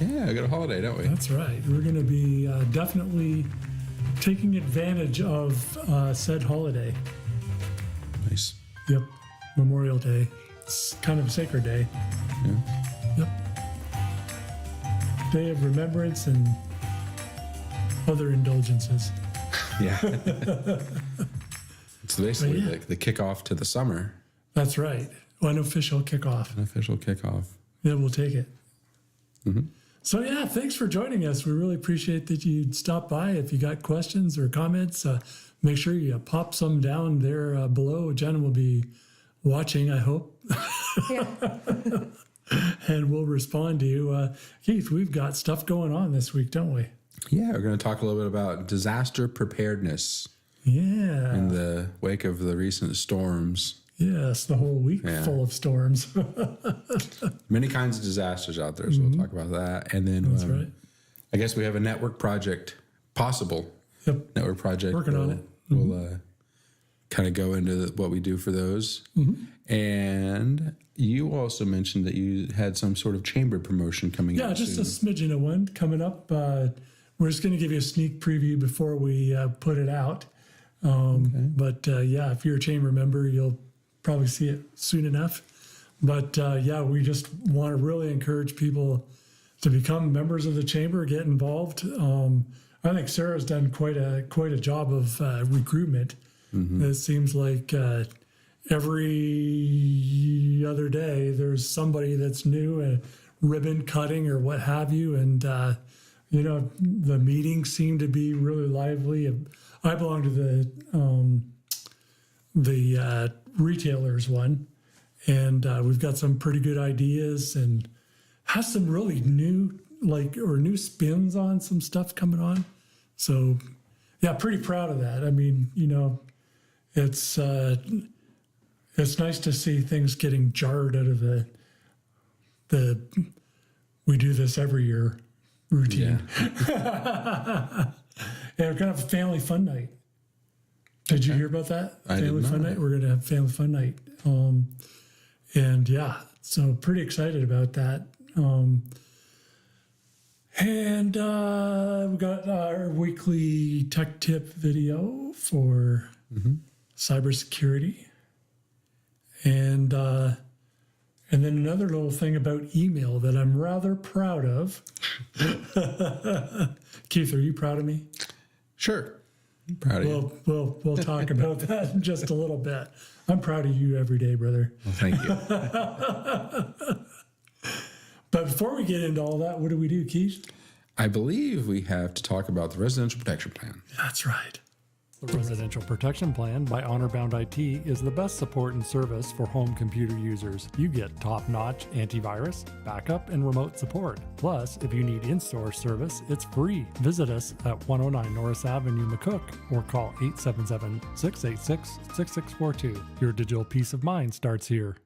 Yeah, we got a holiday, don't we? That's right. We're going to be definitely taking advantage of said holiday. Nice. Yep. Memorial Day. It's kind of a sacred day. Yeah. Yep. Day of remembrance and other indulgences. Yeah. It's basically Yeah. like the kickoff to the summer. That's right. Unofficial kickoff. An official kickoff. Yeah, we'll take it. Mm-hmm. So yeah, thanks for joining us. We really appreciate that you stopped by. If you got questions or comments, make sure you pop some down there below. Jen will be watching, I hope. Yeah. And we'll respond to you. Keith, we've got stuff going on this week, don't we? Yeah, we're going to talk a little bit about disaster preparedness Yeah. in the wake of the recent storms. Yes, the whole week Yeah. full of storms. Many kinds of disasters out there, so we'll talk about that. And then That's right. I guess we have a network project, possible Yep. network project. Working on it. We'll kind of go into what we do for those. And you also mentioned that you had some sort of chamber promotion coming Yeah, up just soon. a smidgen of one coming up. We're just going to give you a sneak preview before we put it out. But yeah, if you're a chamber member, you'll probably see it soon enough. But yeah, we just want to really encourage people to become members of the chamber, get involved. I think Sarah's done quite a job of recruitment. It seems like every other day there's somebody that's new, ribbon cutting or what have you, and you know, the meetings seem to be really lively. I belong to the retailers one, and we've got some pretty good ideas and has some really new spins on some stuff coming on. So yeah, pretty proud of that. I mean, you know, it's nice to see things getting jarred out of the we do this every year routine. Yeah. And we're gonna have a family fun night. Did you hear about that? I did Family fun not. night. We're gonna have family fun night. And yeah, so pretty excited about that. And we got our weekly tech tip video for cybersecurity. And then another little thing about email that I'm rather proud of. Keith, are you proud of me? Sure. I'm proud of you. We'll talk about that in just a little bit. I'm proud of you every day, brother. Well, thank you. But before we get into all that, what do we do, Keith? I believe we have to talk about the residential protection plan. That's right. The Residential Protection Plan by HonorBound IT is the best support and service for home computer users. You get top-notch antivirus, backup, and remote support. Plus, if you need in-store service, it's free. Visit us at 109 Norris Avenue, McCook, or call 877-686-6642. Your digital peace of mind starts here.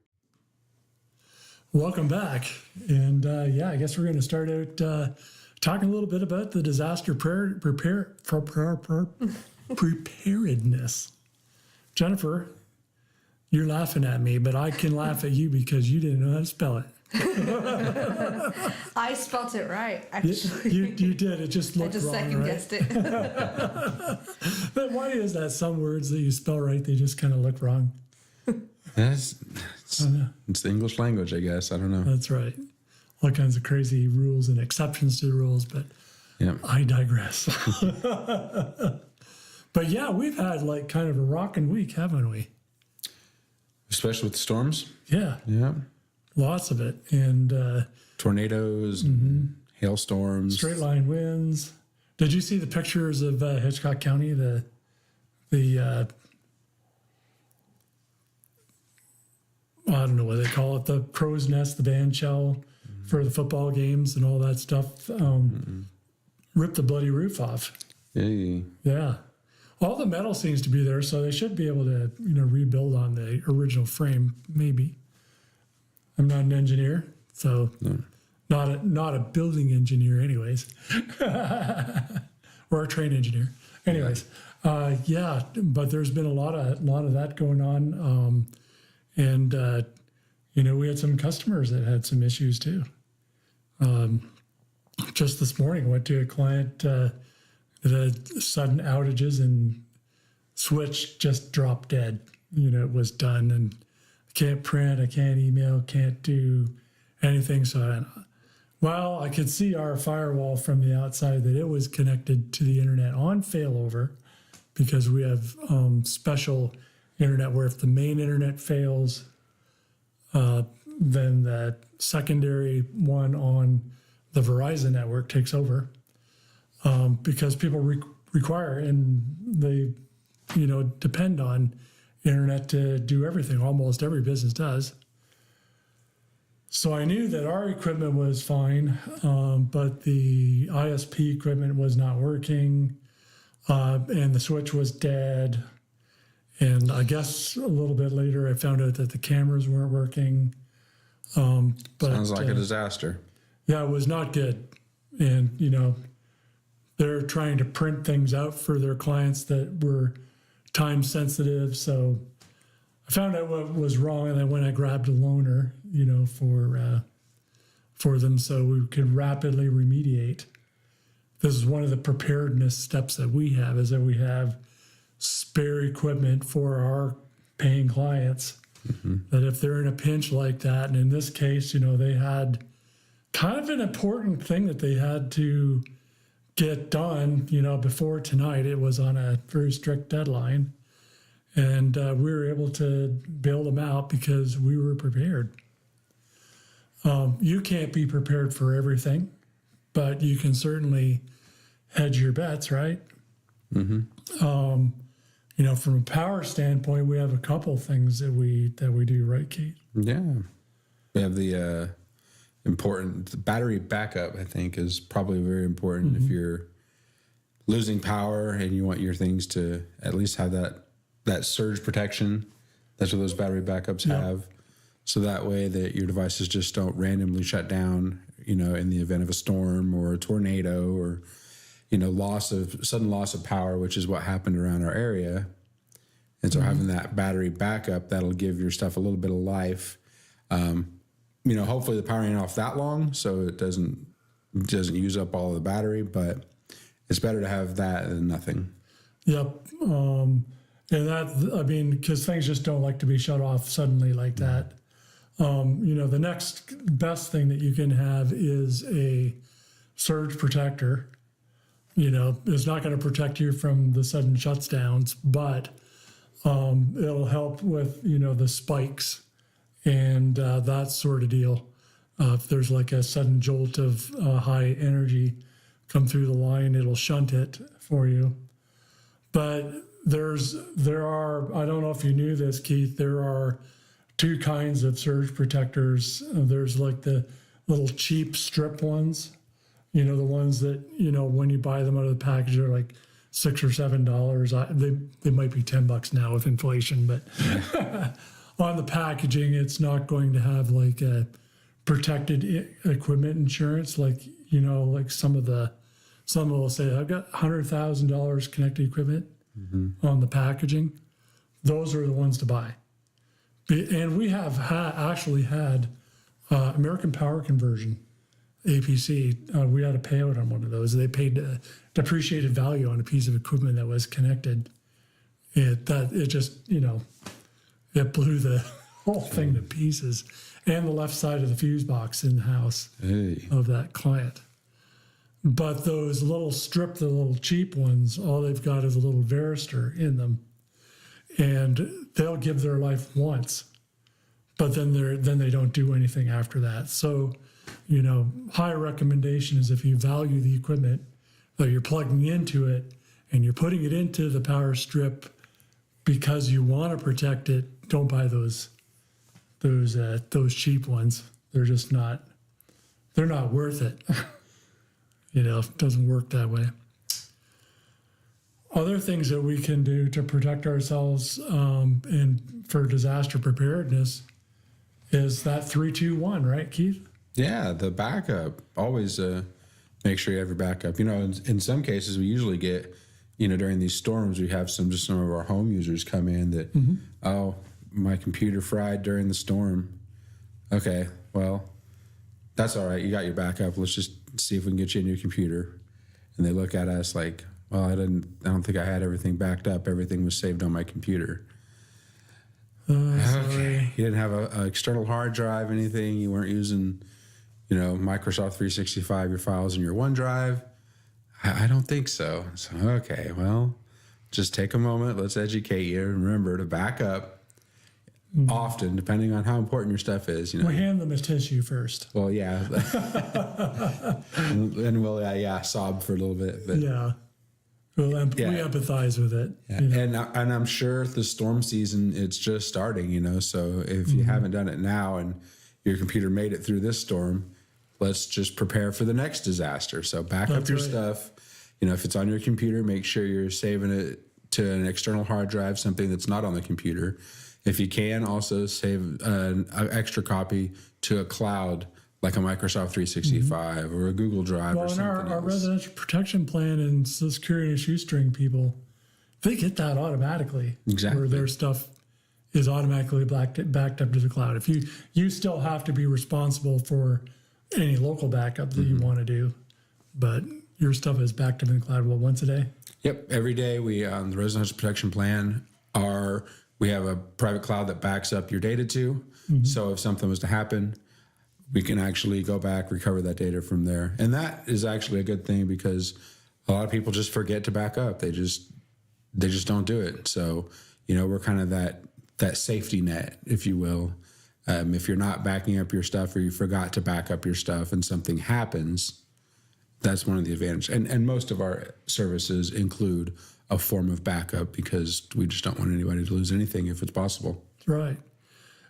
Welcome back. And yeah, I guess we're going to start out talking a little bit about the disaster preparedness. Jennifer, you're laughing at me, but I can laugh at you because you didn't know how to spell it. I spelt it right, actually. You did. It just I looked just wrong, second right? guessed it. But why is that some words that you spell right, they just kind of look wrong? It's I know. the English language, I guess. I don't know. That's right. All kinds of crazy rules and exceptions to the rules, but Yeah. I digress. But yeah, we've had like kind of a rocking week, haven't we? Especially with the storms. Yeah, Yeah. lots of it. And Tornadoes, hailstorms. straight line winds. Did you see the pictures of Hitchcock County? The I don't know what they call it, the crow's nest, the band shell for the football games and all that stuff. Ripped the bloody roof off. Hey. Yeah. All the metal seems to be there, so they should be able to, rebuild on the original frame, maybe. I'm not an engineer, so not a building engineer anyways. Or a train engineer. Anyways, yeah, but there's been a lot of that going on. And we had some customers that had some issues too. just this morning, went to a client that had sudden outages and switch just dropped dead. It was done, and I can't print, I can't email, can't do anything. So, I could see our firewall from the outside that it was connected to the internet on failover, because we have special internet where if the main internet fails, then that secondary one on the Verizon network takes over, because people require and they, depend on internet to do everything. Almost every business does. So I knew that our equipment was fine, but the ISP equipment was not working, and the switch was dead. And I guess a little bit later, I found out that the cameras weren't working. But, Sounds like a disaster. Yeah, it was not good. And, they're trying to print things out for their clients that were time sensitive. So I found out what was wrong, and then when I grabbed a loaner, for them so we could rapidly remediate. This is one of the preparedness steps that we have, is that we have spare equipment for our paying clients, that if they're in a pinch like that, and in this case, they had kind of an important thing that they had to get done, before tonight. It was on a very strict deadline, and we were able to bail them out because we were prepared. You can't be prepared for everything, but you can certainly hedge your bets, right? From a power standpoint, we have a couple things that we do, right, Keith? Yeah. We have the important battery backup, I think, is probably very important if you're losing power and you want your things to at least have that surge protection. That's what those battery backups have. So that way that your devices just don't randomly shut down, in the event of a storm or a tornado or, sudden loss of power, which is what happened around our area. And so having that battery backup, that'll give your stuff a little bit of life. Hopefully the power ain't off that long, so it doesn't use up all of the battery, but it's better to have that than nothing. Yep. And because things just don't like to be shut off suddenly like that. The next best thing that you can have is a surge protector. It's not going to protect you from the sudden shutdowns, but it'll help with, the spikes and that sort of deal. If there's like a sudden jolt of high energy come through the line, it'll shunt it for you. But there are, I don't know if you knew this, Keith, there are two kinds of surge protectors. There's like the little cheap strip ones, the ones that, when you buy them out of the package, they're like $6 or $7. They might be $10 now with inflation, but on the packaging, it's not going to have like a protected equipment insurance. Like some will say, I've got $100,000 connected equipment on the packaging. Those are the ones to buy. And we have actually had American Power Conversion, APC. We had a payout on one of those. They paid depreciated value on a piece of equipment that was connected. It blew the whole thing to pieces, and the left side of the fuse box in the house of that client. But those the little cheap ones, all they've got is a little varistor in them. And they'll give their life once, but then they don't do anything after that. So, high recommendation is if you value the equipment that you're plugging into it and you're putting it into the power strip because you want to protect it, don't buy those cheap ones. They're just not worth it. It doesn't work that way. Other things that we can do to protect ourselves and for disaster preparedness is that 3-2-1, right, Keith? Yeah, the backup. Always make sure you have your backup. In some cases, we usually get, during these storms, we have some of our home users come in that, oh, my computer fried during the storm. Okay, well, that's all right. You got your backup. Let's just see if we can get you a new computer. And they look at us like, well, I don't think I had everything backed up. Everything was saved on my computer. Okay. You didn't have an external hard drive, anything. You weren't using, Microsoft 365, your files in your OneDrive. I don't think so. So, okay, well, just take a moment. Let's educate you. Remember to back up often, depending on how important your stuff is. We hand them a tissue first. Well, yeah. and we'll, sob for a little bit. But yeah. Well, we empathize with it. Yeah. And I'm sure the storm season, it's just starting, so if you haven't done it now and your computer made it through this storm, let's just prepare for the next disaster. So back up your stuff. If it's on your computer, make sure you're saving it to an external hard drive, something that's not on the computer. If you can, also save an extra copy to a cloud like a Microsoft 365 or a Google Drive or something else. Our residential protection plan and Social Security and shoestring people, they get that automatically. Exactly. Where their stuff is automatically backed up to the cloud. If you still have to be responsible for any local backup that you want to do, but your stuff is backed up in the cloud, once a day? Yep. Every day we, on the residential protection plan, we have a private cloud that backs up your data to. So if something was to happen, we can actually go back, recover that data from there. And that is actually a good thing because a lot of people just forget to back up. They just don't do it. So, we're kind of that safety net, if you will. If you're not backing up your stuff or you forgot to back up your stuff and something happens, that's one of the advantages. And most of our services include a form of backup because we just don't want anybody to lose anything if it's possible. Right.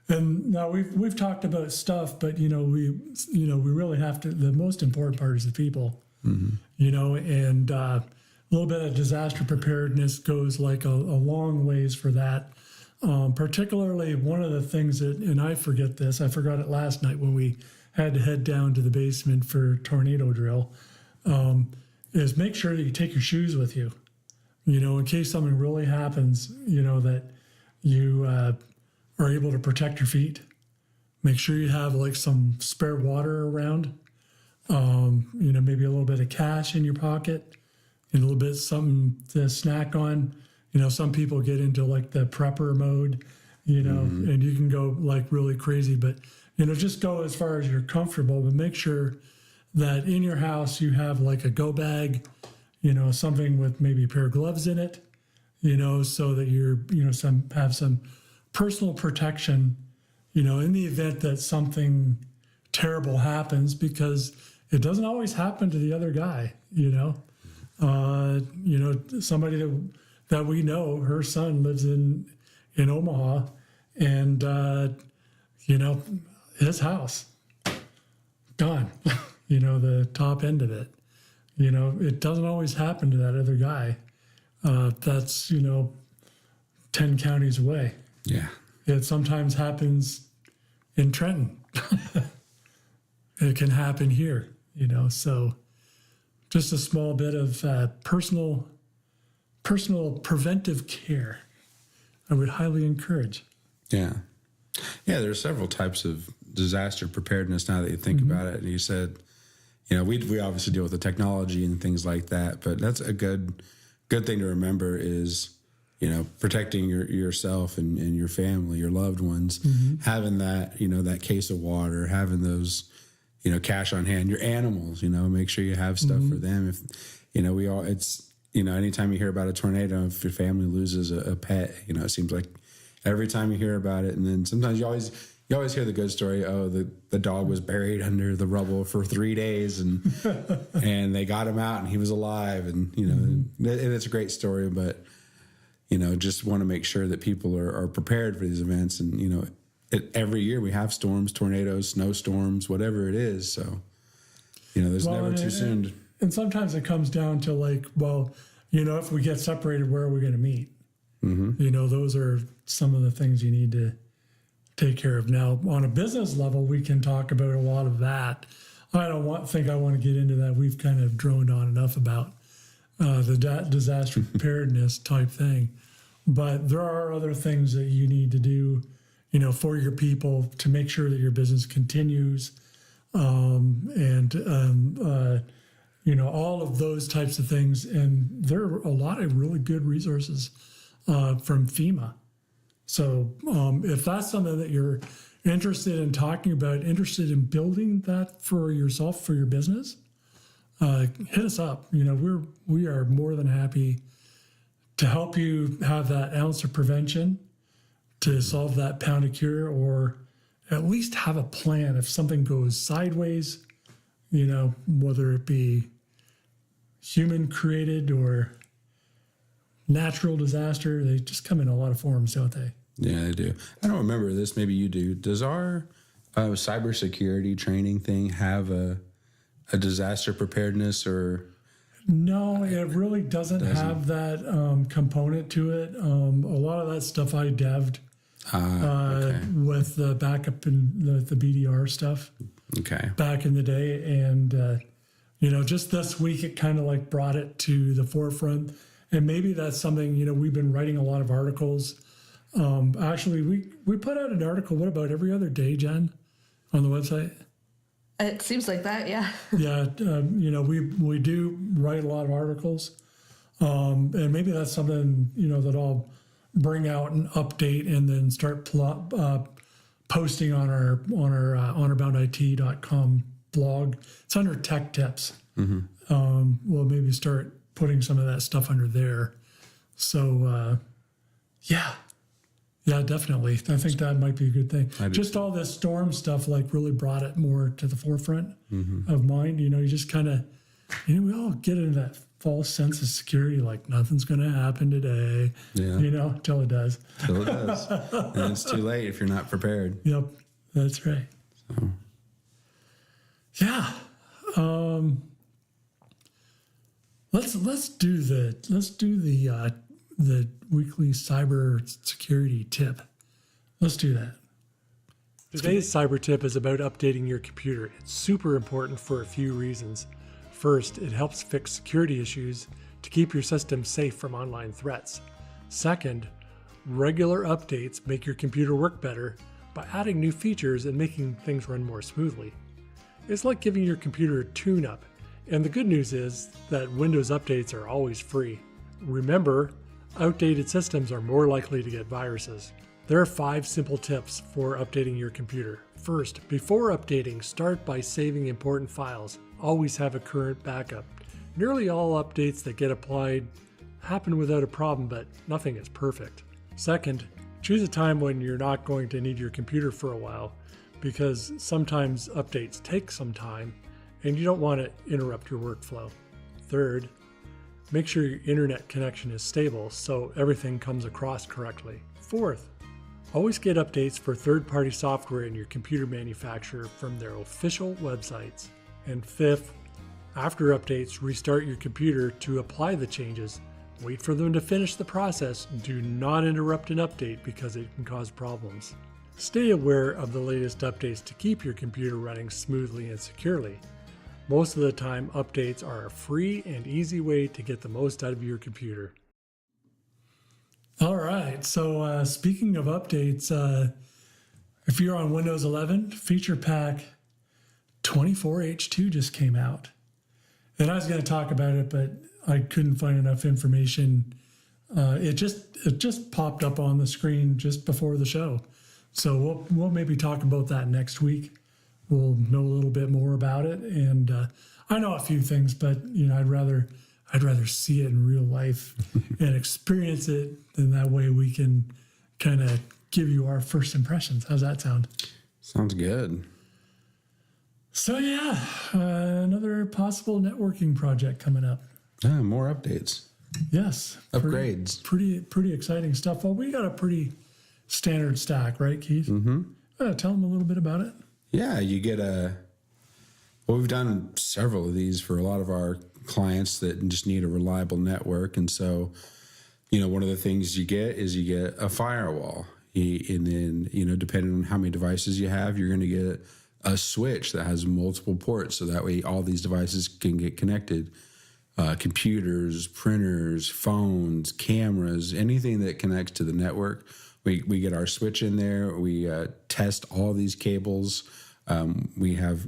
And now we've talked about stuff, but we really have to. The most important part is the people. And a little bit of disaster preparedness goes like a long ways for that. Particularly one of the things and I forgot it last night when we had to head down to the basement for tornado drill, is make sure that you take your shoes with you, in case something really happens, that you are able to protect your feet. Make sure you have like some spare water around, maybe a little bit of cash in your pocket, and a little bit something to snack on. Some people get into like the prepper mode, and you can go like really crazy, but, just go as far as you're comfortable, but make sure that in your house you have like a go bag, something with maybe a pair of gloves in it, so that you're, have some personal protection, in the event that something terrible happens, because it doesn't always happen to the other guy, somebody that we know, her son lives in Omaha, and, his house gone, the top end of it, it doesn't always happen to that other guy. That's, 10 counties away. Yeah. It sometimes happens in Trenton. It can happen here, so just a small bit of personal preventive care I would highly encourage. Yeah. Yeah, there's several types of disaster preparedness now that you think about it. And you said, we obviously deal with the technology and things like that, but that's a good thing to remember is, protecting yourself and your family, your loved ones, having that, that case of water, having those, cash on hand, your animals, make sure you have stuff for them. If, anytime you hear about a tornado, if your family loses a pet, it seems like every time you hear about it, and then sometimes you always hear the good story. Oh, the dog was buried under the rubble for 3 days, and and they got him out, and he was alive, and and it's a great story. But just want to make sure that people are prepared for these events, and every year we have storms, tornadoes, snowstorms, whatever it is. So there's never too soon. And sometimes it comes down to like, well, if we get separated, where are we going to meet? Those are some of the things you need to take care of. Now, on a business level, we can talk about a lot of that. I don't think I want to get into that. We've kind of droned on enough about the disaster preparedness type thing. But there are other things that you need to do, for your people to make sure that your business continues. all of those types of things. And there are a lot of really good resources from FEMA. So if that's something that you're interested in talking about, interested in building that for yourself, for your business, hit us up. We are more than happy to help you have that ounce of prevention to solve that pound of cure, or at least have a plan if something goes sideways, whether it be human created or natural disaster. They just come in a lot of forms, don't they? Yeah, they do. I don't remember this. Maybe you do. Does our cybersecurity training thing have a disaster preparedness or? No, it really doesn't have that component to it. A lot of that stuff I dev'd with the backup and the BDR stuff. Okay. Back in the day, and just this week it kind of like brought it to the forefront, and maybe that's something we've been writing a lot of articles. Actually, we put out an article. What about every other day, Jen, on the website? It seems like that, yeah. Yeah, we do write a lot of articles, and maybe that's something that I'll bring out and update, and then start posting on our honorboundit.com blog. It's under tech tips. Mm-hmm. We'll maybe start putting some of that stuff under there. So yeah, definitely. I think that might be a good thing. Just all this storm stuff really brought it more to the forefront of mind. You just kind of, we all get into that false sense of security, like nothing's going to happen today, till it does. Till it does. And it's too late if you're not prepared. Yep, that's right. So. Yeah. Let's do the weekly cyber security tip. Let's do that. Today's cyber tip is about updating your computer. It's super important for a few reasons. First, it helps fix security issues to keep your system safe from online threats. Second, regular updates make your computer work better by adding new features and making things run more smoothly. It's like giving your computer a tune-up, and the good news is that Windows updates are always free. Remember, outdated systems are more likely to get viruses. There are 5 simple tips for updating your computer. First, before updating, start by saving important files. Always have a current backup. Nearly all updates that get applied happen without a problem, but nothing is perfect. Second, choose a time when you're not going to need your computer for a while, because sometimes updates take some time and you don't want to interrupt your workflow. Third, make sure your internet connection is stable so everything comes across correctly. Fourth, always get updates for third-party software in your computer manufacturer from their official websites. And fifth, after updates, restart your computer to apply the changes. Wait for them to finish the process. Do not interrupt an update because it can cause problems. Stay aware of the latest updates to keep your computer running smoothly and securely. Most of the time, updates are a free and easy way to get the most out of your computer. All right. So speaking of updates, if you're on Windows 11, Feature Pack 24H2 just came out. And I was going to talk about it, but I couldn't find enough information. It just popped up on the screen just before the show. So we'll maybe talk about that next week. We'll know a little bit more about it. And I know a few things, but I'd rather see it in real life and experience it. And that way we can kind of give you our first impressions. How's that sound? Sounds good. So yeah, another possible networking project coming up. More updates. Yes. Upgrades. Pretty exciting stuff. Well, we got a pretty standard stack, right, Keith? Mm-hmm. Tell them a little bit about it. Yeah, you get we've done several of these for a lot of our clients that just need a reliable network. And so, one of the things you get is you get a firewall. And then, depending on how many devices you have, you're going to get a switch that has multiple ports. So that way all these devices can get connected. Computers, printers, phones, cameras, anything that connects to the network. We get our switch in there. We test all these cables We have,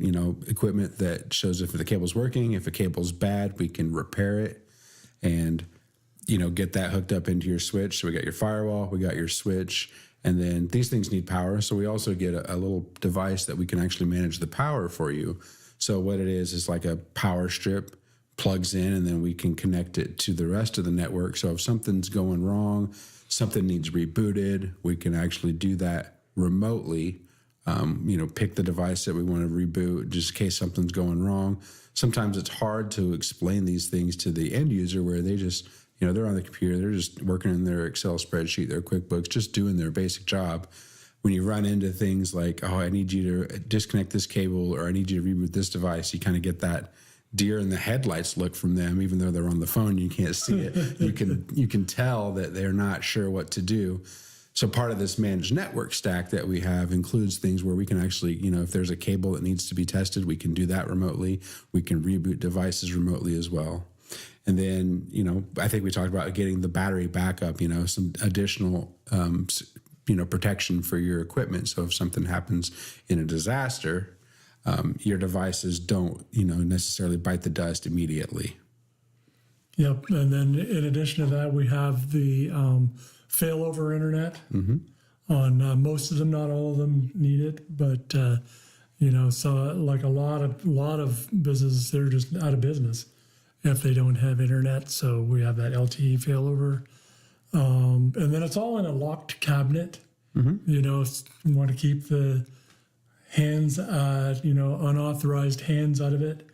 equipment that shows if the cable's working. If a cable's bad, we can repair it and, get that hooked up into your switch. So we got your firewall, we got your switch, and then these things need power. So we also get a little device that we can actually manage the power for you. So what it is like a power strip, plugs in, and then we can connect it to the rest of the network. So if something's going wrong, something needs rebooted, we can actually do that remotely. Pick the device that we want to reboot just in case something's going wrong. Sometimes it's hard to explain these things to the end user where they just, they're on the computer, they're just working in their Excel spreadsheet, their QuickBooks, just doing their basic job. When you run into things like, oh, I need you to disconnect this cable or I need you to reboot this device, you kind of get that deer in the headlights look from them. Even though they're on the phone, you can't see it. You can tell that they're not sure what to do. So part of this managed network stack that we have includes things where we can actually, if there's a cable that needs to be tested, we can do that remotely. We can reboot devices remotely as well. And then, I think we talked about getting the battery backup, some additional, protection for your equipment. So if something happens in a disaster, your devices don't, necessarily bite the dust immediately. Yep. And then in addition to that, we have the failover internet on most of them. Not all of them need it, but so like a lot of businesses, they're just out of business if they don't have internet. So we have that LTE failover, and then it's all in a locked cabinet. You want to keep the hands, unauthorized hands out of it.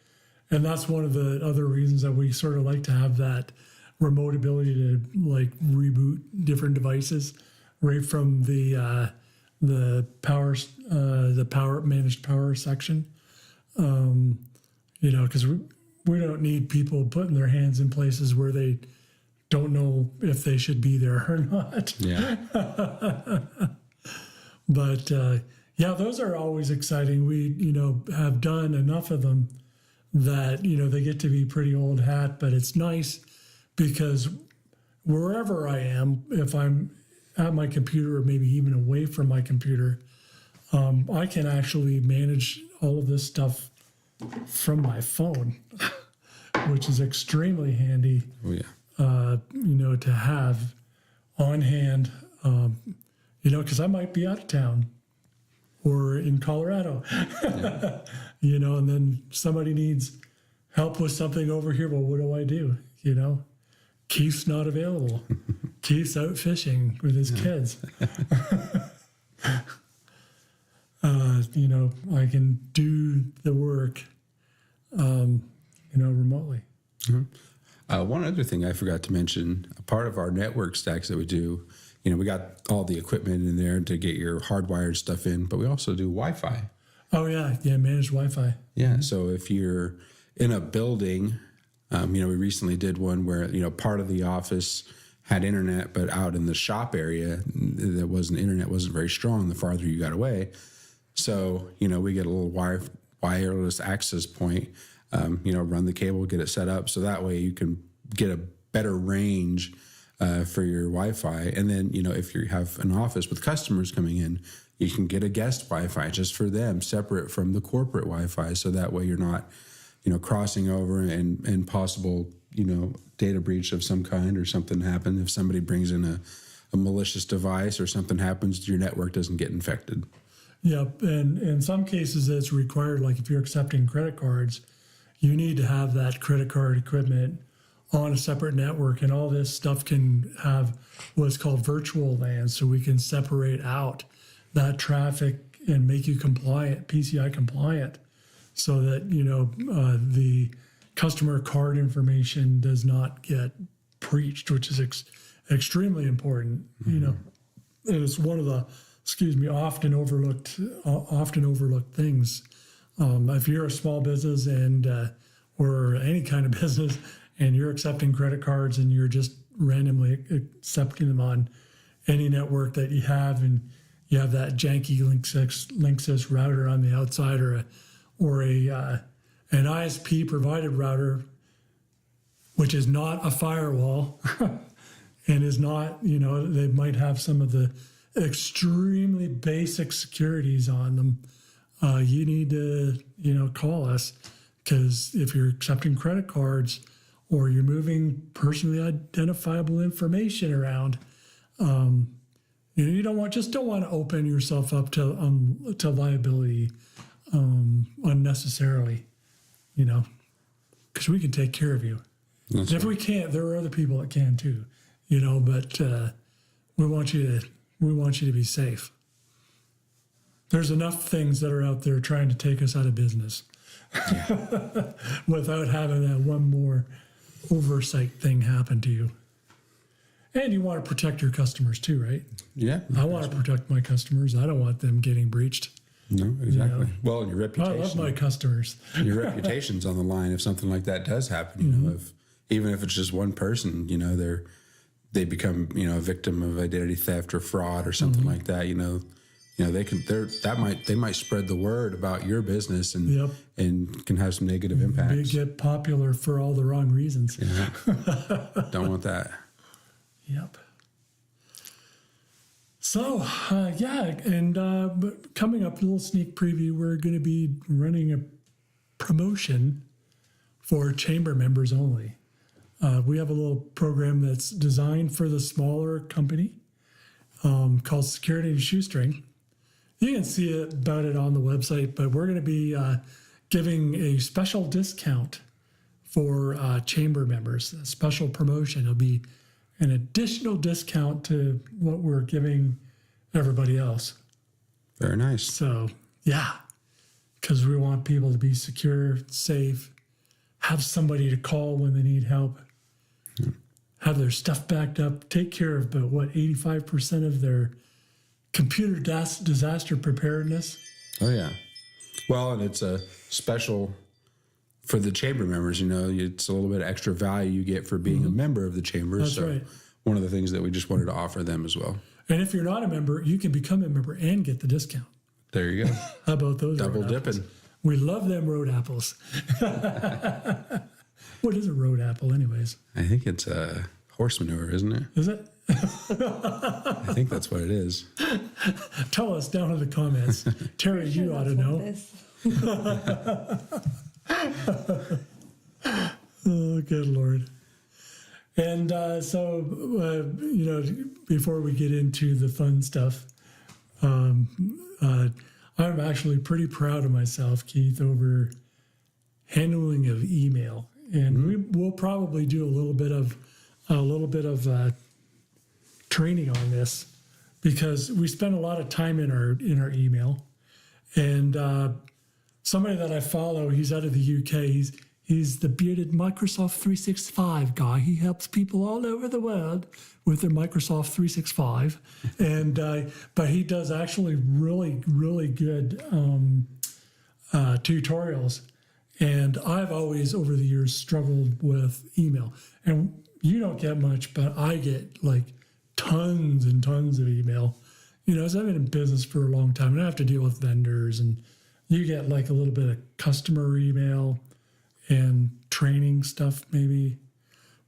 And that's one of the other reasons that we sort of like to have that remote ability to reboot different devices right from the power managed power section. Because we don't need people putting their hands in places where they don't know if they should be there or not. Yeah. But those are always exciting. We, have done enough of them that, they get to be pretty old hat, but it's nice because wherever I am, if I'm at my computer or maybe even away from my computer, I can actually manage all of this stuff from my phone, which is extremely handy. Oh, yeah. To have on hand, because I might be out of town or in Colorado, and then somebody needs help with something over here. Well, what do I do? Keith's not available. Keith's out fishing with his kids. I can do the work, remotely. One other thing I forgot to mention, a part of our network stacks that we do, we got all the equipment in there to get your hardwired stuff in, but we also do Wi-Fi. Oh, yeah. Yeah, managed Wi-Fi. Yeah, so if you're in a building, we recently did one where, part of the office had internet, but out in the shop area, internet wasn't very strong the farther you got away. So, we get a little wireless access point, run the cable, get it set up. So that way you can get a better range for your Wi-Fi. And then, if you have an office with customers coming in, you can get a guest Wi-Fi just for them, separate from the corporate Wi-Fi. So that way you're not, crossing over and possible, data breach of some kind or something happen. If somebody brings in a malicious device or something happens, your network doesn't get infected. Yep. And in some cases it's required, like if you're accepting credit cards, you need to have that credit card equipment on a separate network, and all this stuff can have what's called virtual LAN, so we can separate out that traffic and make you compliant, PCI compliant, so that the customer card information does not get breached, which is extremely important. And it's one of the often overlooked things. If you're a small business and or any kind of business, and you're accepting credit cards and you're just randomly accepting them on any network that you have, and you have that janky Linksys router on the outside, or an ISP provided router, which is not a firewall, and is not, they might have some of the extremely basic securities on them. you need to, call us, because if you're accepting credit cards or you're moving personally identifiable information around, you don't want to open yourself up to liability unnecessarily, because we can take care of you. And if we can't, there are other people that can too, but we want you to be safe. There's enough things that are out there trying to take us out of business without having that one more oversight thing happen to you. And you want to protect your customers too, right? Yeah. I want to protect my customers. I don't want them getting breached. No, exactly. Well, and your reputation. I love my customers. Your reputation's on the line if something like that does happen. Even if it's just one person, they become a victim of identity theft or fraud or something like that. They might spread the word about your business and can have some negative impacts. They get popular for all the wrong reasons. Yeah. Don't want that. Yep. So, but coming up, a little sneak preview, we're going to be running a promotion for chamber members only. We have a little program that's designed for the smaller company called Security and Shoestring. You can see about it on the website, but we're going to be giving a special discount for chamber members, a special promotion. It'll be an additional discount to what we're giving everybody else. Very nice. So, because we want people to be secure, safe, have somebody to call when they need help, have their stuff backed up, take care of about 85% of their computer disaster preparedness. Oh, yeah. Well, and it's a special for the chamber members, it's a little bit extra value you get for being a member of the chamber. That's right. One of the things that we just wanted to offer them as well. And if you're not a member, you can become a member and get the discount. There you go. How about those? Double road dipping. Apples? We love them road apples. What is a road apple anyways? I think it's horse manure, isn't it? Is it? I think that's what it is. Tell us down in the comments. Terry, you ought to know. Oh, good Lord. And before we get into the fun stuff, I'm actually pretty proud of myself, Keith, over handling of email. And we'll probably do a little bit of training on this, because we spend a lot of time in our email. And somebody that I follow, he's out of the UK. He's the bearded Microsoft 365 guy. He helps people all over the world with their Microsoft 365. And but he does actually really, really good tutorials. And I've always, over the years, struggled with email. And you don't get much, but I get like tons and tons of email. So I've been in business for a long time, and I have to deal with vendors, and you get like a little bit of customer email and training stuff maybe,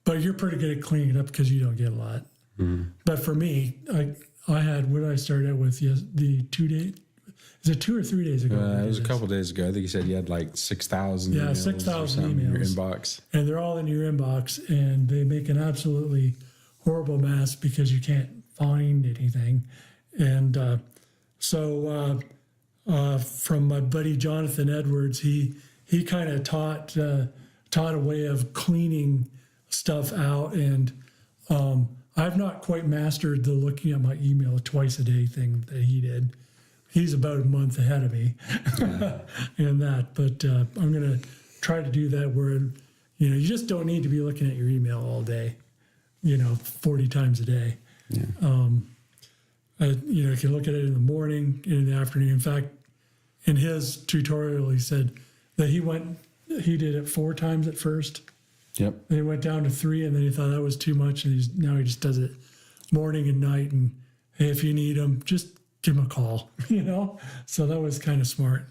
but you're pretty good at cleaning it up because you don't get a lot. But for me, I had what I started out with the 2 day. Is it 2 or 3 days ago? It was a couple of days ago. I think you said you had like 6,000 Yeah, emails 6,000 in your emails. inbox. And they're all in your inbox, and they make an absolutely horrible mess because you can't find anything. And from my buddy Jonathan Edwards, he kind of taught a way of cleaning stuff out. And I've not quite mastered the looking at my email twice a day thing that he did. He's about a month ahead of me in that. But I'm going to try to do that where, you just don't need to be looking at your email all day, 40 times a day. Yeah. You can look at it in the morning, in the afternoon. In fact, in his tutorial, he said that he did it 4 times at first. Yep. Then he went down to 3, and then he thought that was too much. And now he just does it morning and night. And hey, if you need him, just give him a call, So that was kind of smart.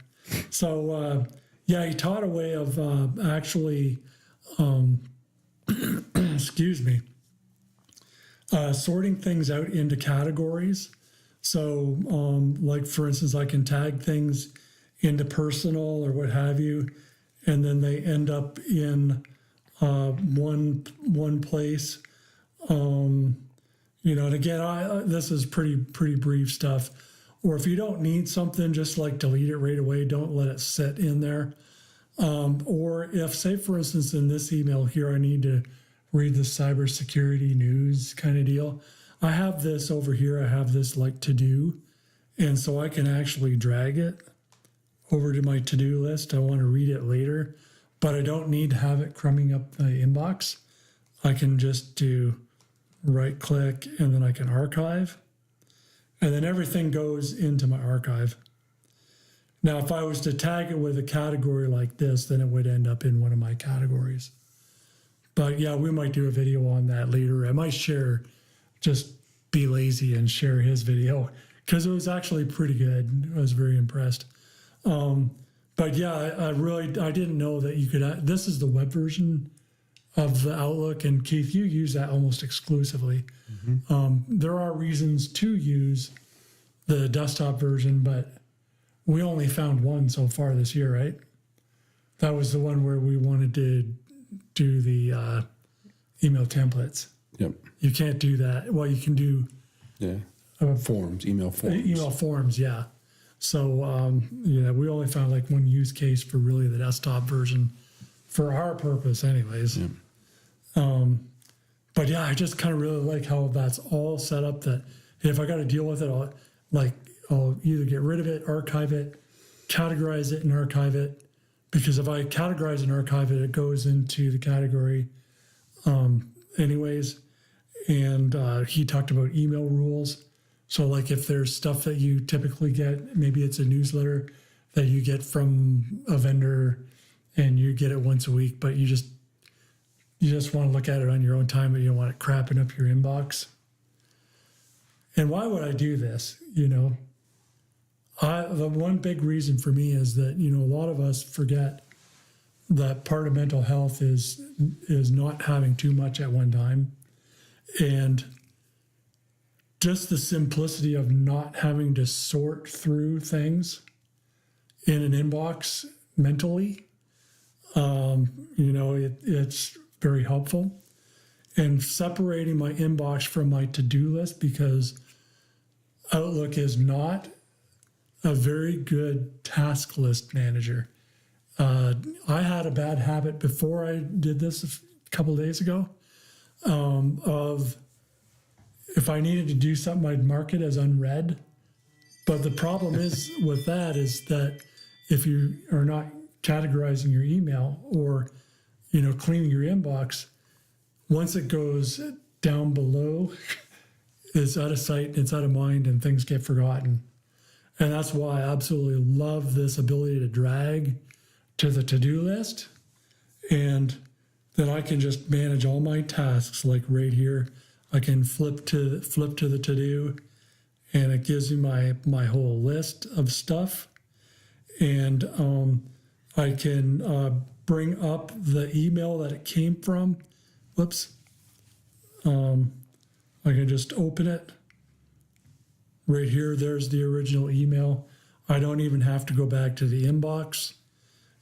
So, he taught a way of actually, excuse me, sorting things out into categories. So, like, for instance, I can tag things into personal or what have you, and then they end up in one place. And again, this is pretty brief stuff. Or if you don't need something, just like delete it right away. Don't let it sit in there. Or if, say, for instance, in this email here, I need to read the cybersecurity news kind of deal. I have this over here. I have this like to do. And so I can actually drag it over to my to-do list. I want to read it later, but I don't need to have it crumbing up the inbox. I can just do right click and then I can archive. And then everything goes into my archive. Now, if I was to tag it with a category like this, then it would end up in one of my categories. But yeah, we might do a video on that later. I might just be lazy and share his video because it was actually pretty good. I was very impressed. But yeah, I didn't know that you could, this is the web version of the Outlook. And Keith, you use that almost exclusively. Mm-hmm. There are reasons to use the desktop version, but we only found one so far this year, right? That was the one where we wanted to do the email templates. Yep. You can't do that. Well, you can do forms, email forms. Email forms, yeah. So, we only found like one use case for really the desktop version for our purpose anyways. Yeah. But yeah, I just kind of really like how that's all set up that if I got to deal with it, I'll either get rid of it, archive it, categorize it and archive it. Because if I categorize and archive it, it goes into the category anyways. And he talked about email rules. So like if there's stuff that you typically get, maybe it's a newsletter that you get from a vendor and you get it once a week, but you just want to look at it on your own time, but you don't want it crapping up your inbox. And why would I do this? The one big reason for me is that, a lot of us forget that part of mental health is not having too much at one time. And just the simplicity of not having to sort through things in an inbox mentally, it's very helpful. And separating my inbox from my to-do list, because Outlook is not a very good task list manager. I had a bad habit before I did this a couple of days ago of if I needed to do something, I'd mark it as unread. But the problem is with that is that if you are not categorizing your email or, cleaning your inbox, once it goes down below, it's out of sight, it's out of mind, and things get forgotten. And that's why I absolutely love this ability to drag to the to-do list, and then I can just manage all my tasks like right here. I can flip to the to-do, and it gives me my whole list of stuff. And I can bring up the email that it came from. Whoops. I can just open it. Right here, there's the original email. I don't even have to go back to the inbox.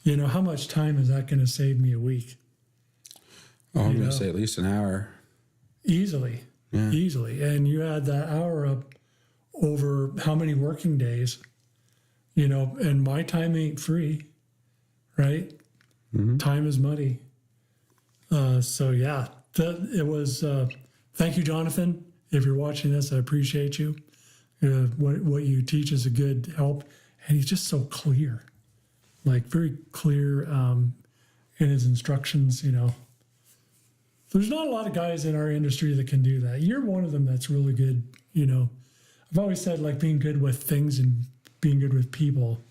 How much time is that going to save me a week? Oh, I'm going to say at least an hour. Easily. And you add that hour up over how many working days, and my time ain't free, right? Mm-hmm. Time is money. So yeah, it was, thank you, Jonathan. If you're watching this, I appreciate you. What you teach is a good help. And he's just so clear, like very clear in his instructions, There's not a lot of guys in our industry that can do that. You're one of them that's really good. I've always said like being good with things and being good with people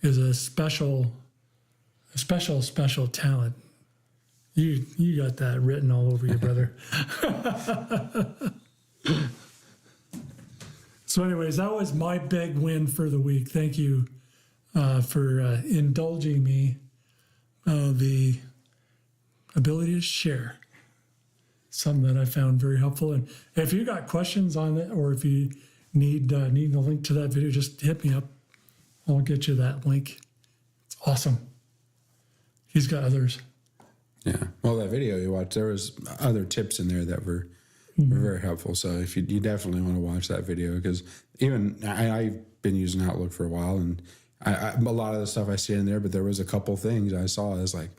is a special talent. You got that written all over you, brother. So anyways, that was my big win for the week. Thank you for indulging me the ability to share something that I found very helpful. And if you got questions on it, or if you need the link to that video, just hit me up. I'll get you that link. It's awesome. He's got others. Yeah. Well, that video you watched, there was other tips in there that were very helpful. So if you definitely want to watch that video, because even I've been using Outlook for a while, and a lot of the stuff I see in there, but there was a couple things I saw as like,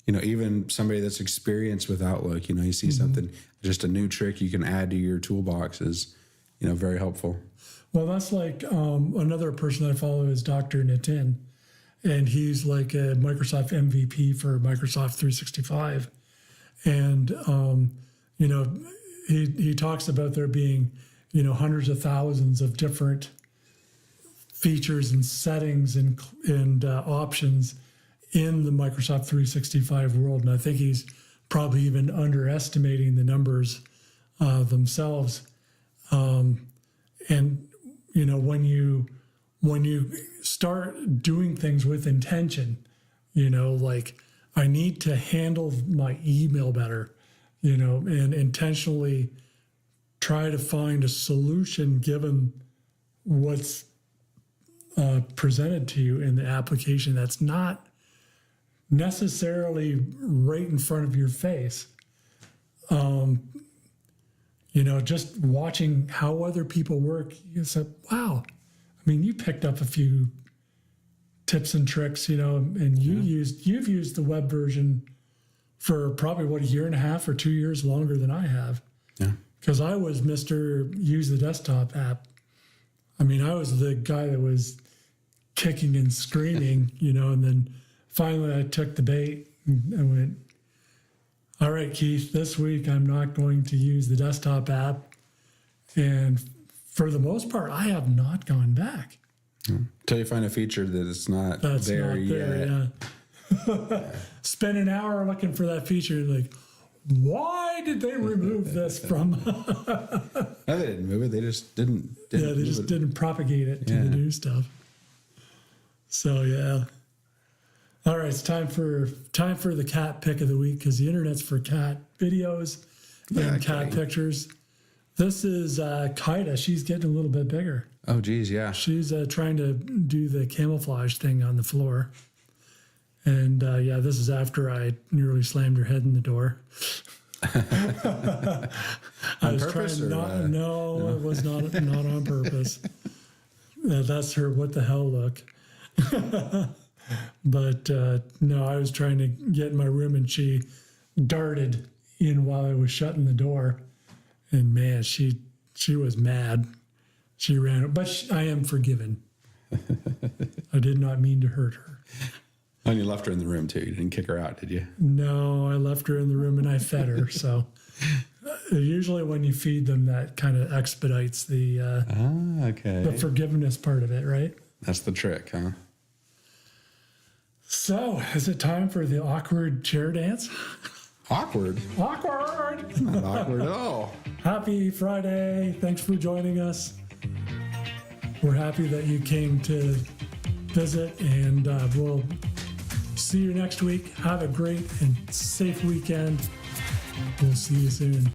even somebody that's experienced with Outlook, you see something, just a new trick you can add to your toolbox is, very helpful. Well, that's like another person I follow is Dr. Nitin, and he's like a Microsoft MVP for Microsoft 365. And, he talks about there being, hundreds of thousands of different features and settings and options in the Microsoft 365 world. And I think he's probably even underestimating the numbers themselves. And, when you start doing things with intention, like I need to handle my email better, and intentionally try to find a solution given what's presented to you in the application that's not necessarily right in front of your face. Just watching how other people work, you say, wow, you picked up a few tips and tricks, and you've used the web version for probably, a year and a half or 2 years longer than I have. Yeah. Because I was Mr. Use the desktop app. I was the guy that was kicking and screaming, and then finally I took the bait and went, all right, Keith, this week I'm not going to use the desktop app. And for the most part, I have not gone back. Until you find a feature that's not there yet. Yeah. Spend an hour looking for that feature, like, why did they remove this from? No, they didn't move it. They just didn't Yeah, they just didn't propagate it to the new stuff. So yeah. All right, it's time for the cat pick of the week, because the internet's for cat videos and cat pictures. This is Kaida. She's getting a little bit bigger. Oh, geez, yeah. She's trying to do the camouflage thing on the floor. And this is after I nearly slammed her head in the door. I was purpose trying not. No, it was not on purpose. That's her what the hell look. But no, I was trying to get in my room, and she darted in while I was shutting the door. And man, she was mad. She ran, but I am forgiven. I did not mean to hurt her. And you left her in the room too. You didn't kick her out, did you? No, I left her in the room and I fed her. So usually when you feed them, that kind of expedites the the forgiveness part of it, right? That's the trick, huh? So is it time for the awkward chair dance? Awkward. Awkward. It's not awkward at all. Happy Friday. Thanks for joining us. We're happy that you came to visit, and we'll see you next week. Have a great and safe weekend. We'll see you soon.